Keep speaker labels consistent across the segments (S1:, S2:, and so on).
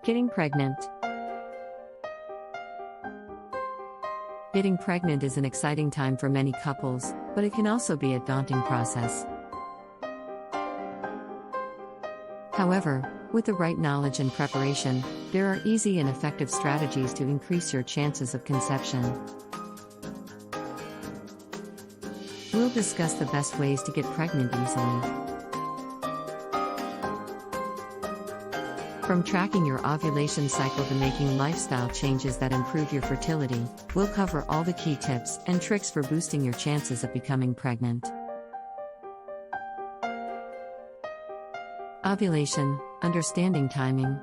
S1: Getting pregnant. Getting pregnant is an exciting time for many couples, but it can also be a daunting process. However, with the right knowledge and preparation, there are easy and effective strategies to increase your chances of conception. We'll discuss the best ways to get pregnant easily. From tracking your ovulation cycle to making lifestyle changes that improve your fertility, we'll cover all the key tips and tricks for boosting your chances of becoming pregnant. Ovulation, understanding timing.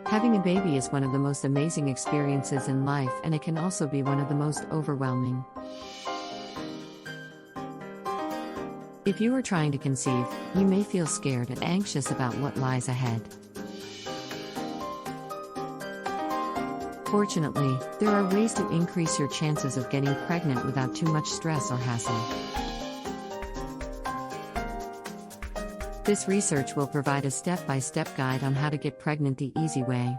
S1: Having a baby is one of the most amazing experiences in life, and it can also be one of the most overwhelming. If you are trying to conceive, you may feel scared and anxious about what lies ahead. Fortunately, there are ways to increase your chances of getting pregnant without too much stress or hassle. This research will provide a step-by-step guide on how to get pregnant the easy way.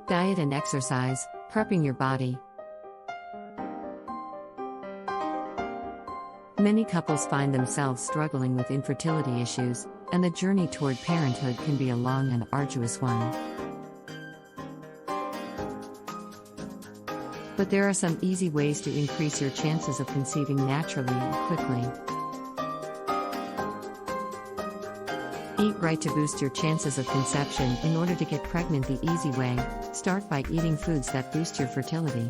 S1: Diet and exercise, prepping your body. Many couples find themselves struggling with infertility issues, and the journey toward parenthood can be a long and arduous one. But there are some easy ways to increase your chances of conceiving naturally and quickly. Eat right to boost your chances of conception. In order to get pregnant the easy way, start by eating foods that boost your fertility.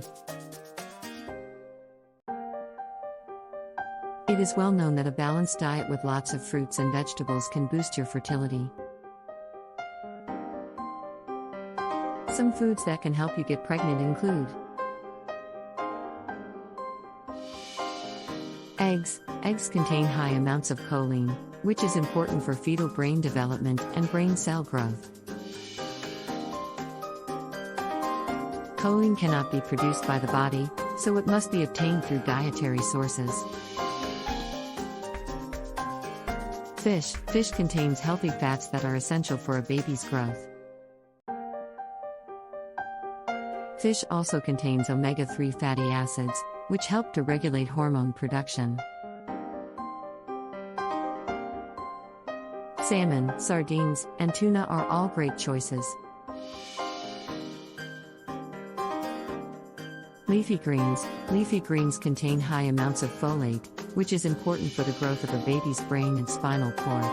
S1: It is well known that a balanced diet with lots of fruits and vegetables can boost your fertility. Some foods that can help you get pregnant include eggs. Eggs contain high amounts of choline, which is important for fetal brain development and brain cell growth. Choline cannot be produced by the body, so it must be obtained through dietary sources. Fish. Fish contains healthy fats that are essential for a baby's growth. Fish also contains omega-3 fatty acids, which help to regulate hormone production. Salmon, sardines, and tuna are all great choices. Leafy greens. Leafy greens contain high amounts of folate, which is important for the growth of a baby's brain and spinal cord.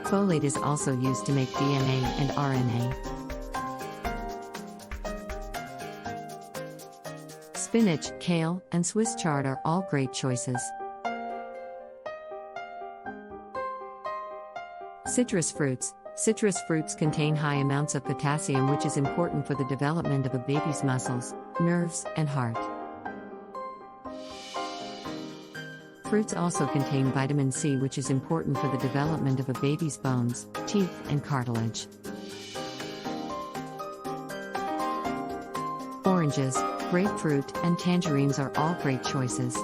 S1: Folate is also used to make DNA and RNA. Spinach, kale, and Swiss chard are all great choices. Citrus fruits. Citrus fruits contain high amounts of potassium, which is important for the development of a baby's muscles, nerves, and heart. Fruits also contain vitamin C, which is important for the development of a baby's bones, teeth, and cartilage. Oranges, grapefruit, and tangerines are all great choices.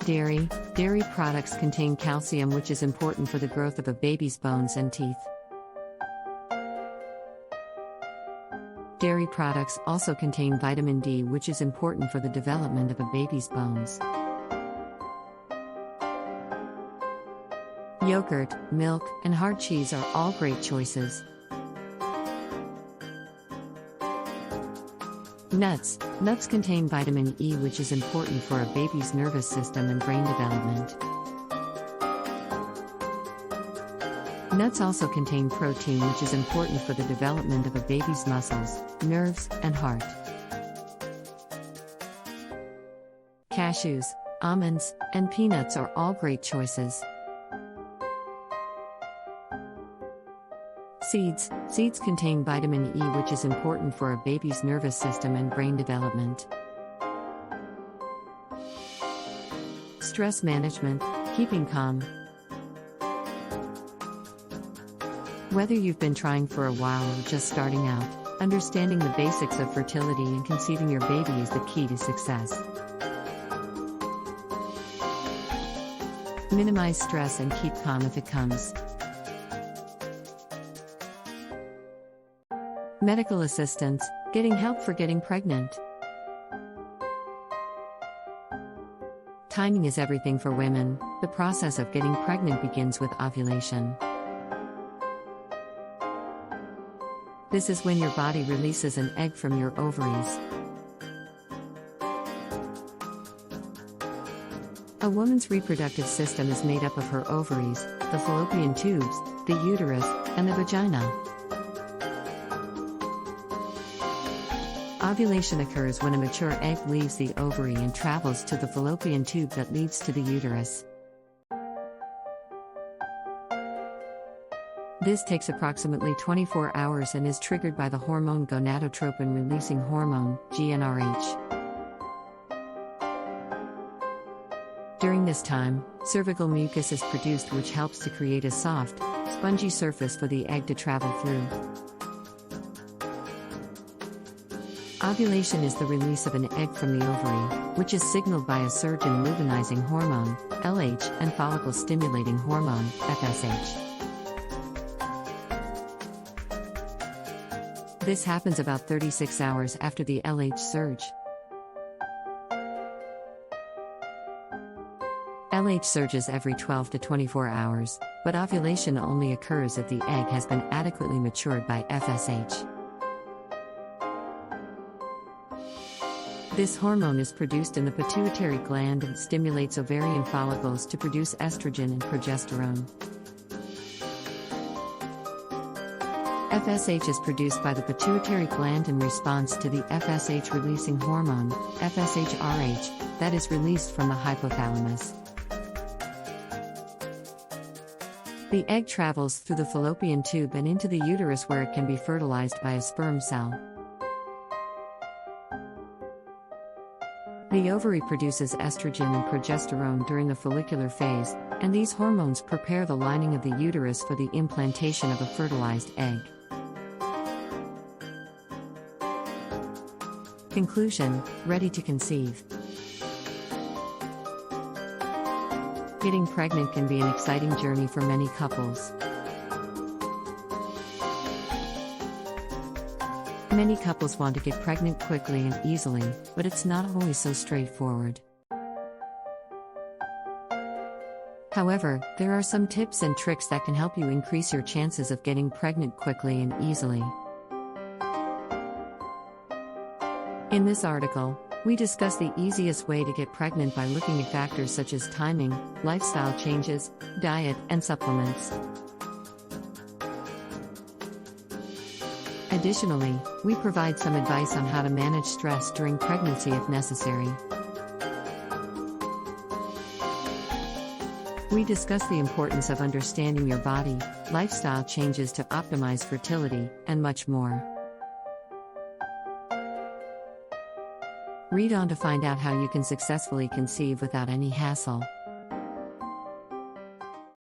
S1: Dairy. Dairy products contain calcium, which is important for the growth of a baby's bones and teeth. Dairy products also contain vitamin D, which is important for the development of a baby's bones. Yogurt, milk, and hard cheese are all great choices. Nuts. Nuts contain vitamin E, which is important for a baby's nervous system and brain development. Nuts also contain protein, which is important for the development of a baby's muscles, nerves, and heart. Cashews, almonds, and peanuts are all great choices. Seeds. Seeds contain vitamin E, which is important for a baby's nervous system and brain development. Stress management, keeping calm. Whether you've been trying for a while or just starting out, Understanding the basics of fertility and conceiving your baby is the key to success. Minimize stress and keep calm if it comes. Medical assistance, getting help for getting pregnant. Timing is everything for women. The process of getting pregnant begins with ovulation. This is when your body releases an egg from your ovaries. A woman's reproductive system is made up of her ovaries, the fallopian tubes, the uterus, and the vagina. Ovulation occurs when a mature egg leaves the ovary and travels to the fallopian tube that leads to the uterus. This takes approximately 24 hours and is triggered by the hormone gonadotropin-releasing hormone, GnRH. During this time, cervical mucus is produced, which helps to create a soft, spongy surface for the egg to travel through. Ovulation is the release of an egg from the ovary, which is signaled by a surge in luteinizing hormone, LH, and follicle-stimulating hormone, FSH. This happens about 36 hours after the LH surge. LH surges every 12 to 24 hours, but ovulation only occurs if the egg has been adequately matured by FSH. This hormone is produced in the pituitary gland and stimulates ovarian follicles to produce estrogen and progesterone. FSH is produced by the pituitary gland in response to the FSH-releasing hormone, FSH-RH, that is released from the hypothalamus. The egg travels through the fallopian tube and into the uterus, where it can be fertilized by a sperm cell. The ovary produces estrogen and progesterone during the follicular phase, and these hormones prepare the lining of the uterus for the implantation of a fertilized egg. Conclusion: ready to conceive. Getting pregnant can be an exciting journey for many couples. Many couples want to get pregnant quickly and easily, but it's not always so straightforward. However, there are some tips and tricks that can help you increase your chances of getting pregnant quickly and easily. In this article, we discuss the easiest way to get pregnant by looking at factors such as timing, lifestyle changes, diet, and supplements. Additionally, we provide some advice on how to manage stress during pregnancy if necessary. We discuss the importance of understanding your body, lifestyle changes to optimize fertility, and much more. Read on to find out how you can successfully conceive without any hassle.